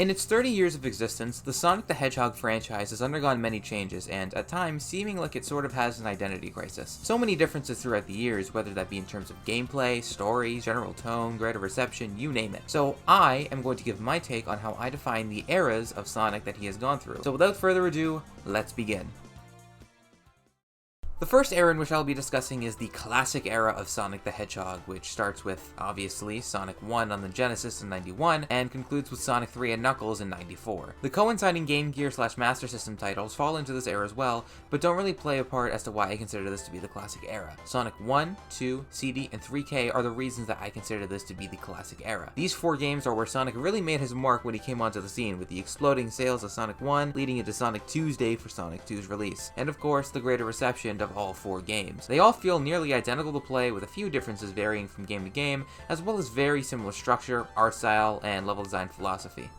In its 30 years of existence, the Sonic the Hedgehog franchise has undergone many changes and, at times, seeming like it sort of has an identity crisis. So many differences throughout the years, whether that be in terms of gameplay, story, general tone, greater reception, you name it. So I am going to give my take on how I define the eras of Sonic that he has gone through. So without further ado, let's begin. The first era in which I'll be discussing is the classic era of Sonic the Hedgehog, which starts with, obviously, Sonic 1 on the Genesis in 91, and concludes with Sonic 3 and Knuckles in 94. The coinciding Game Gear / Master System titles fall into this era as well, but don't really play a part as to why I consider this to be the classic era. Sonic 1, 2, CD, and 3K are the reasons that I consider this to be the classic era. These 4 games are where Sonic really made his mark when he came onto the scene, with the exploding sales of Sonic 1 leading into Sonic 2's day for Sonic 2's release, and of course, the greater reception of all 4 games. They all feel nearly identical to play, with a few differences varying from game to game, as well as very similar structure, art style, and level design philosophy.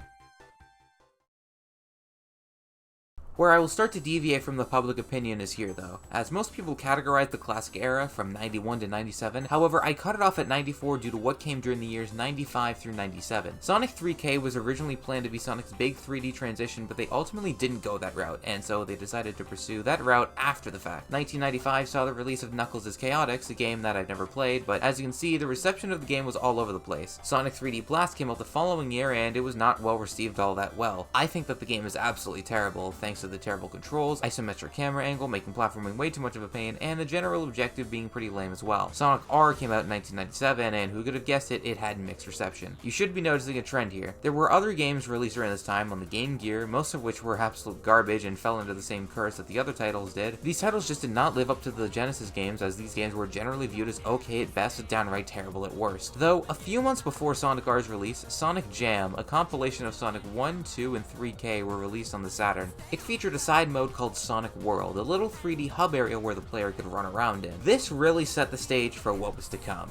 Where I will start to deviate from the public opinion is here though, as most people categorize the classic era from 91 to 97, however I cut it off at 94 due to what came during the years 95 through 97. Sonic 3K was originally planned to be Sonic's big 3D transition, but they ultimately didn't go that route, and so they decided to pursue that route after the fact. 1995 saw the release of Knuckles' Chaotix, a game that I've never played, but as you can see, the reception of the game was all over the place. Sonic 3D Blast came out the following year, and it was not well received all that well. I think that the game is absolutely terrible, thanks to the terrible controls, isometric camera angle, making platforming way too much of a pain, and the general objective being pretty lame as well. Sonic R came out in 1997, and who could have guessed it, it had mixed reception. You should be noticing a trend here. There were other games released during this time on the Game Gear, most of which were absolute garbage and fell into the same curse that the other titles did. These titles just did not live up to the Genesis games, as these games were generally viewed as okay at best, but downright terrible at worst. Though, a few months before Sonic R's release, Sonic Jam, a compilation of Sonic 1, 2, and 3K were released on the Saturn. It featured a side mode called Sonic World, a little 3D hub area where the player could run around in. This really set the stage for what was to come.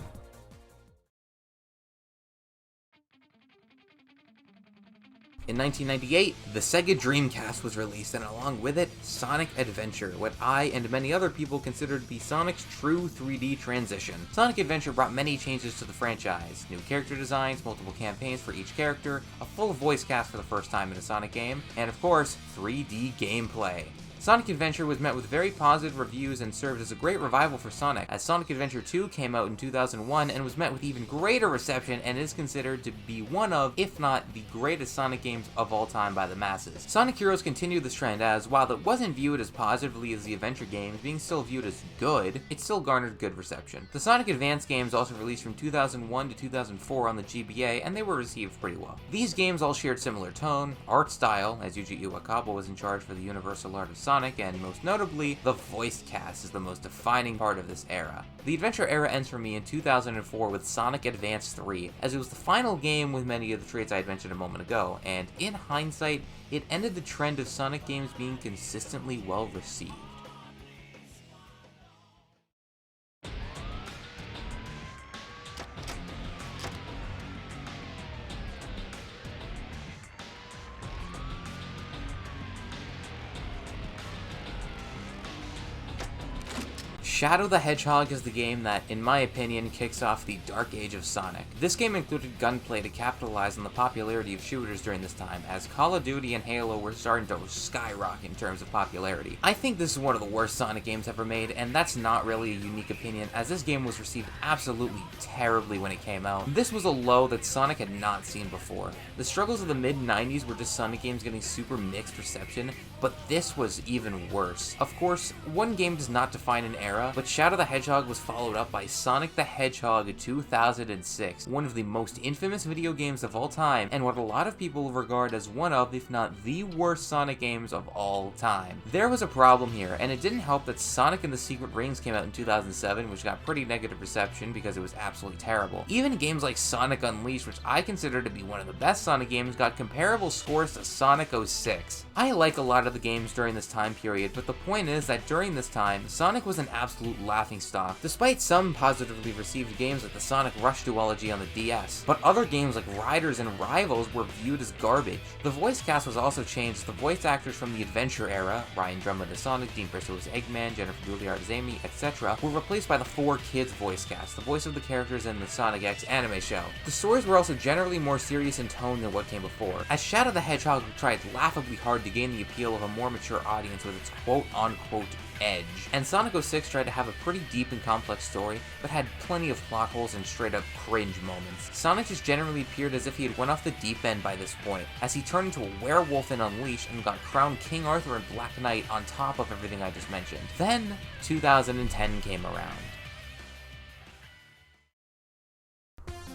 In 1998, the Sega Dreamcast was released, and along with it, Sonic Adventure, what I and many other people consider to be Sonic's true 3D transition. Sonic Adventure brought many changes to the franchise: new character designs, multiple campaigns for each character, a full voice cast for the first time in a Sonic game, and of course, 3D gameplay. Sonic Adventure was met with very positive reviews and served as a great revival for Sonic, as Sonic Adventure 2 came out in 2001 and was met with even greater reception and is considered to be one of, if not the greatest Sonic games of all time by the masses. Sonic Heroes continued this trend as, while it wasn't viewed as positively as the Adventure games, being still viewed as good, it still garnered good reception. The Sonic Advance games also released from 2001 to 2004 on the GBA, and they were received pretty well. These games all shared similar tone, art style, as Yuji Iwakawa was in charge for the universal art of Sonic, and most notably, the voice cast is the most defining part of this era. The Adventure era ends for me in 2004 with Sonic Advance 3, as it was the final game with many of the traits I had mentioned a moment ago, and in hindsight, it ended the trend of Sonic games being consistently well received. Shadow the Hedgehog is the game that, in my opinion, kicks off the dark age of Sonic. This game included gunplay to capitalize on the popularity of shooters during this time, as Call of Duty and Halo were starting to skyrocket in terms of popularity. I think this is one of the worst Sonic games ever made, and that's not really a unique opinion, as this game was received absolutely terribly when it came out. This was a low that Sonic had not seen before. The struggles of the mid-90s were just Sonic games getting super mixed reception, but this was even worse. Of course, one game does not define an era, but Shadow the Hedgehog was followed up by Sonic the Hedgehog 2006, one of the most infamous video games of all time, and what a lot of people regard as one of, if not the worst Sonic games of all time. There was a problem here, and it didn't help that Sonic and the Secret Rings came out in 2007, which got pretty negative reception because it was absolutely terrible. Even games like Sonic Unleashed, which I consider to be one of the best Sonic games, got comparable scores to Sonic 06. I like a lot of the games during this time period, but the point is that during this time, Sonic was an absolute absolute laughingstock, despite some positively received games like the Sonic Rush duology on the DS. But other games like Riders and Rivals were viewed as garbage. The voice cast was also changed. The voice actors from the Adventure era, Ryan Drummond as Sonic, Dean Bristow as Eggman, Jennifer Dooley as Amy, etc., were replaced by the 4Kids voice cast, the voice of the characters in the Sonic X anime show. The stories were also generally more serious in tone than what came before, as Shadow the Hedgehog tried laughably hard to gain the appeal of a more mature audience with its quote-unquote edge. And Sonic 06 tried to have a pretty deep and complex story, but had plenty of plot holes and straight up cringe moments. Sonic just generally appeared as if he had went off the deep end by this point, as he turned into a werewolf in Unleashed and got crowned King Arthur and Black Knight on top of everything I just mentioned. Then, 2010 came around.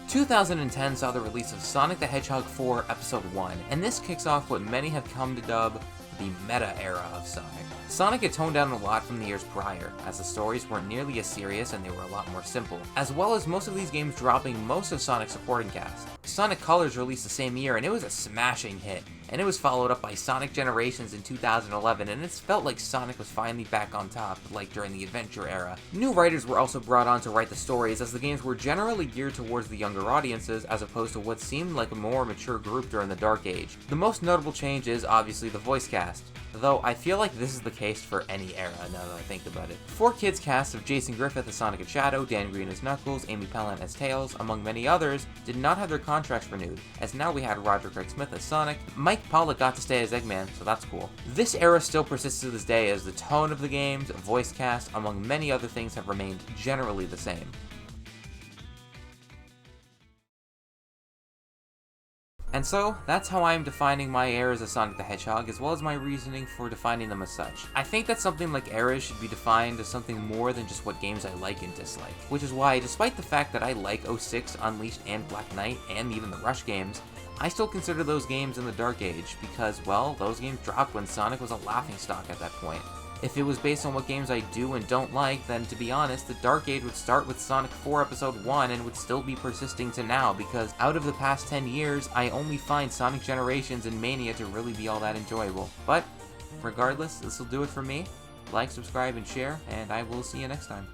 2010 saw the release of Sonic the Hedgehog 4 Episode 1, and this kicks off what many have come to dub the meta era of Sonic. Sonic had toned down a lot from the years prior, as the stories weren't nearly as serious and they were a lot more simple, as well as most of these games dropping most of Sonic's supporting cast. Sonic Colors released the same year and it was a smashing hit, and it was followed up by Sonic Generations in 2011, and it's felt like Sonic was finally back on top, like during the Adventure era. New writers were also brought on to write the stories, as the games were generally geared towards the younger audiences, as opposed to what seemed like a more mature group during the Dark Age. The most notable change is obviously the voice cast, though I feel like this is the case for any era now that I think about it. 4Kids cast of Jason Griffith as Sonic and Shadow, Dan Green as Knuckles, Amy Pellant as Tails, among many others, did not have their contracts renewed, as now we had Roger Craig Smith as Sonic. Mike Pollock got to stay as Eggman, so that's cool. This era still persists to this day, as the tone of the games, voice cast, among many other things have remained generally the same. And so, that's how I am defining my eras as Sonic the Hedgehog, as well as my reasoning for defining them as such. I think that something like eras should be defined as something more than just what games I like and dislike, which is why, despite the fact that I like 06, Unleashed, and Black Knight, and even the Rush games, I still consider those games in the Dark Age, because, well, those games dropped when Sonic was a laughingstock at that point. If it was based on what games I do and don't like, then to be honest, the Dark Age would start with Sonic 4 Episode 1 and would still be persisting to now, because out of the past 10 years, I only find Sonic Generations and Mania to really be all that enjoyable. But, regardless, this will do it for me. Like, subscribe, and share, and I will see you next time.